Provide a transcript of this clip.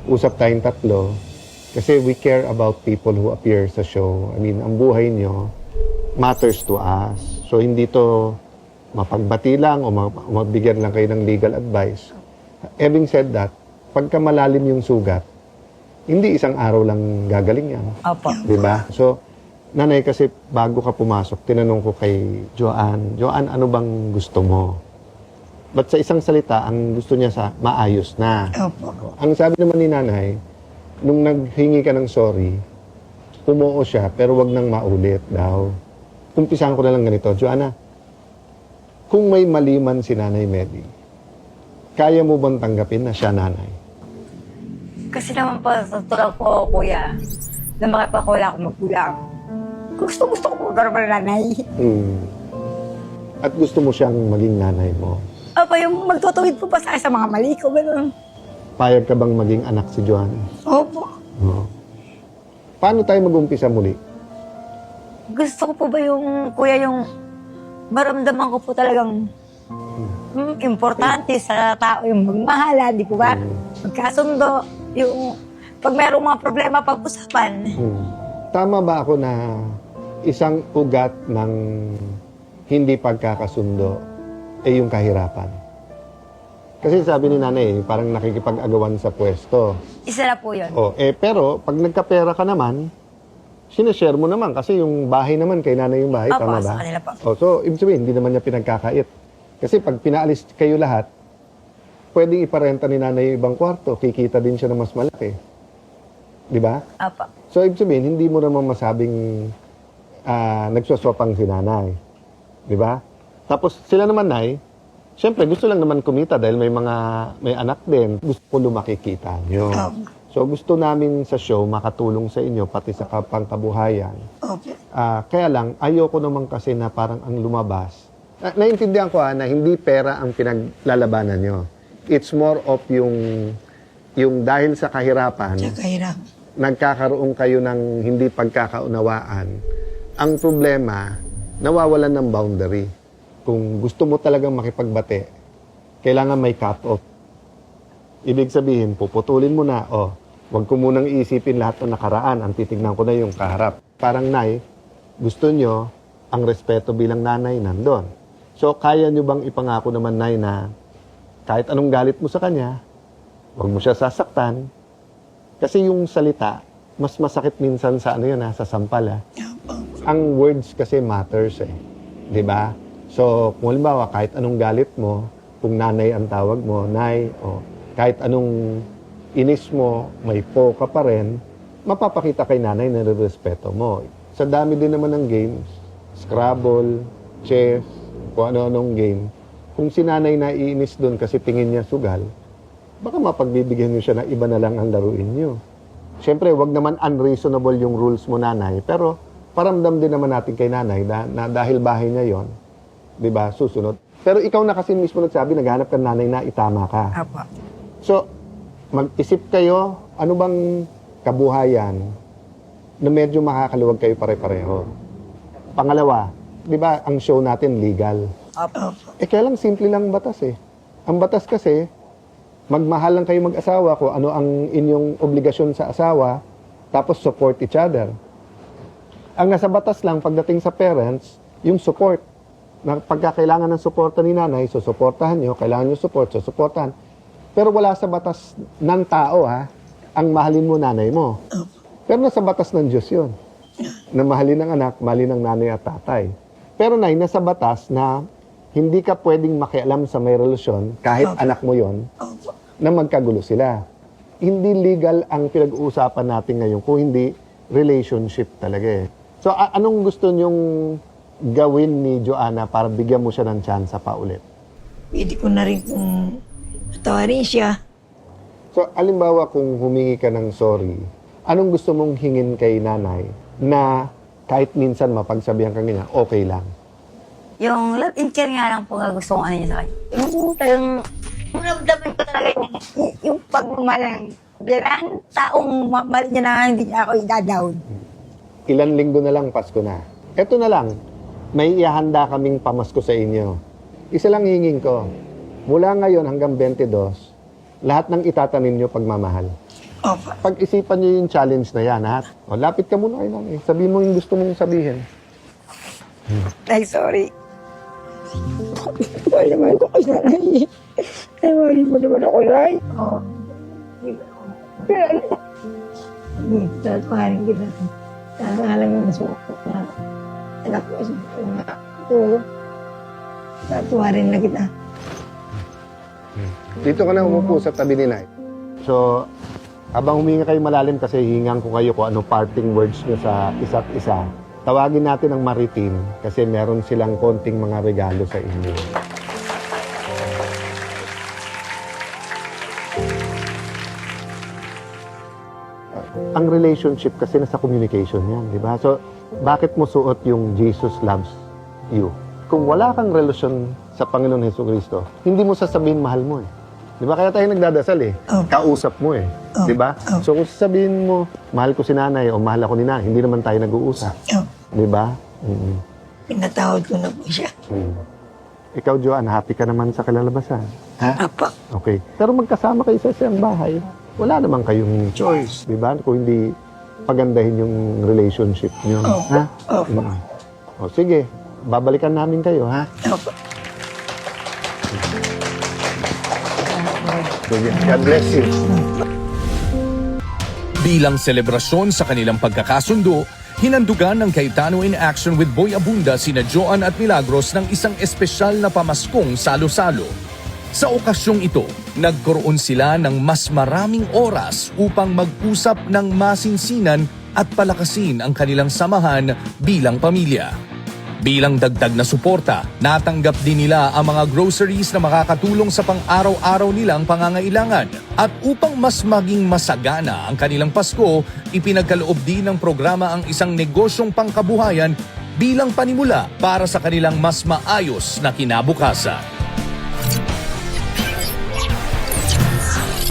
usap tayong tatlo kasi we care about people who appear sa show. I mean, ang buhay nyo matters to us. So, hindi to mapagbati lang o mabigyan lang kayo ng legal advice. Having said that, pagka malalim yung sugat, hindi isang araw lang gagaling yan. Opo. Diba? So, nanay, kasi bago ka pumasok, tinanong ko kay Joanne, ano bang gusto mo? But sa isang salita, ang gusto niya sa maayos na. Opo. Ang sabi naman ni nanay, nung naghingi ka ng sorry, umuo siya, pero wag nang maulit daw. Umpisahan ko na lang ganito, Joanna, kung may mali man si Nanay Medi, kaya mo bang tanggapin na siya nanay? Kasi naman po, sa tulad ko, kuya, na makipakula ako magkulang. Gusto ko po gano'n nanay. At gusto mo siyang maging nanay mo? Opo, yung magtutuwid po pa sa akin sa mga mali ko, gano'n. Payag ka bang maging anak si Joanna? Opo. Oo. Paano tayo mag-umpisa muli? Gusto ko po ba yung, kuya, yung maramdaman ko po talagang importante sa tao, yung magmahala, di po ba? Magkasundo, yung pag mayroong mga problema, pag-usapan. Tama ba ako na isang ugat ng hindi pagkakasundo ay yung kahirapan? Kasi sabi ni nanay, parang nakikipag-agawan sa pwesto. Isa na po yun. Pero pag nagkapera ka naman, sinashare mo naman kasi yung bahay naman, kay nanay yung bahay, Opo, tama ba? sa kanila po. So, ibig sabihin, hindi naman niya pinagkakait. Kasi pag pinaalis kayo lahat, pwedeng iparenta ni nanay yung ibang kwarto, kikita din siya ng mas malaki. Di ba? Opo. So, ibig sabihin, hindi mo naman masabing nagsuswapang si nanay. Di ba? Tapos, sila naman, nay, siyempre, gusto lang naman kumita dahil may anak din. Gusto ko lumaki kita nyo. So, gusto namin sa show makatulong sa inyo, pati sa pangkabuhayan. Kaya lang, ayoko naman kasi na parang ang lumabas. Naintindihan ko na hindi pera ang pinaglalabanan nyo. It's more of yung dahil sa kahirapan, nagkakaroon kayo ng hindi pagkakaunawaan. Ang problema, nawawalan ng boundary. Kung gusto mo talagang makipagbate, kailangan may cut-off. Ibig sabihin, puputulin mo na, wag ko munang iisipin lahat ng nakaraan, ang titignan ko na yung kaharap. Parang, nay, gusto nyo ang respeto bilang nanay nandun. So, kaya nyo bang ipangako naman, nay, na kahit anong galit mo sa kanya, wag mo siya sasaktan, kasi yung salita, mas masakit minsan sa sa sampal. Ang words kasi matters di ba? So, kung halimbawa, kahit anong galit mo, kung nanay ang tawag mo, nay, kahit anong inis mo, may po ka pa rin, mapapakita kay nanay na respeto mo. Sa dami din naman ng games, Scrabble, chess, kung ano-anong game, kung si nanay na iinis doon kasi tingin niya sugal, baka mapagbibigyan niyo siya na iba na lang ang laruin niyo. Siyempre, wag naman unreasonable yung rules mo, nanay, pero paramdam din naman natin kay nanay na dahil bahay niya yon, di ba, susunod. Pero ikaw na kasi mismo nagsabi, naghanap ka nanay na itama ka. Opo. So, mag-isip kayo, ano bang kabuhayan na medyo makakaluwag kayo pare-pareho. Pangalawa, di ba, ang show natin legal. Opo. Kaya lang, simple lang ang batas Ang batas kasi, magmahal lang kayo mag-asawa kung ano ang inyong obligasyon sa asawa, tapos support each other. Ang nasa batas lang, pagdating sa parents, yung support. Na pagka kailangan ng suporta ni nanay, susuportahan nyo, kailangan nyo support, susuportahan. Pero wala sa batas ng tao, ang mahalin mo nanay mo. Pero nasa batas ng Diyos yun. Na mahalin ng anak, mahalin ng nanay at tatay. Pero nay, nasa batas na hindi ka pwedeng makialam sa may relasyon, kahit anak mo yon, na magkagulo sila. Hindi legal ang pinag-uusapan natin ngayon kung hindi relationship talaga So, anong gusto nyong gawin ni Joanna para bigyan mo siya ng tsansa pa ulit? Pwede ko na rin kung patawarin siya. So, alimbawa kung humingi ka ng sorry, anong gusto mong hingin kay nanay na kahit minsan mapagsabihan ka niya, okay lang? Yung love and care nga lang po nga gusto kong niya sa kanya. Yung talagang, maramdaman ko talaga yung pagmamahal ng taong mahal niya na hindi niya ako idadawn. Ilan linggo na lang, Pasko na. Eto na lang, may ihanda kaming pamasko sa inyo. Isa lang hingin ko, mula ngayon hanggang 22, lahat ng itatanim nyo pagmamahal. Opo. Pag-isipan niyo yung challenge na yan, ha? O, lapit ka muna kay nanay. Sabihin mo yung gusto mong sabihin. Ay, sorry. Mahal naman ko kay nanay. Ay, mahal mo naman ako, Nay. Oo. Pero, tatawarin kita. Tatawarin mo sa mga anak ko sa mga ako. Tatawarin na kita. Dito ka na umupo sa tabi ni Nay. So, habang huminga kayo malalim kasi hingang ko kayo kung ano parting words nyo sa isa't isa, tawagin natin ang Maritim kasi meron silang konting mga regalo sa inyo. Ang relationship kasi nasa communication yan, di ba? So, bakit mo suot yung Jesus loves you? Kung wala kang relasyon sa Panginoon Hesukristo, hindi mo sasabihin mahal mo eh. Di ba? Kaya tayo nagdadasal eh. Kausap mo eh. Di ba? So kung sasabihin mo, mahal ko si nanay o mahal ako ni nanay, hindi naman tayo nag-uusap. Di ba? Pinatawad ko na po siya. Ikaw, Joanne, happy ka naman sa kalalabasan? Ha? Apa. Okay. Pero magkasama kayo sa isang bahay, wala naman kayong choice. Di ba? Kung hindi pagandahin yung relationship niyo. Ha? Opo. O sige, babalikan namin kayo, ha? Opo. God bless you. Bilang selebrasyon sa kanilang pagkakasundo, hinandugan ng Cayetano in Action with Boy Abunda sina Joan at Milagros ng isang espesyal na pamaskong salo-salo. Sa okasyong ito, nagkaroon sila ng mas maraming oras upang mag-usap ng masinsinan at palakasin ang kanilang samahan bilang pamilya. Bilang dagdag na suporta, natanggap din nila ang mga groceries na makakatulong sa pang-araw-araw nilang pangangailangan. At upang mas maging masagana ang kanilang Pasko, ipinagkaloob din ng programa ang isang negosyong pangkabuhayan bilang panimula para sa kanilang mas maayos na kinabukasan.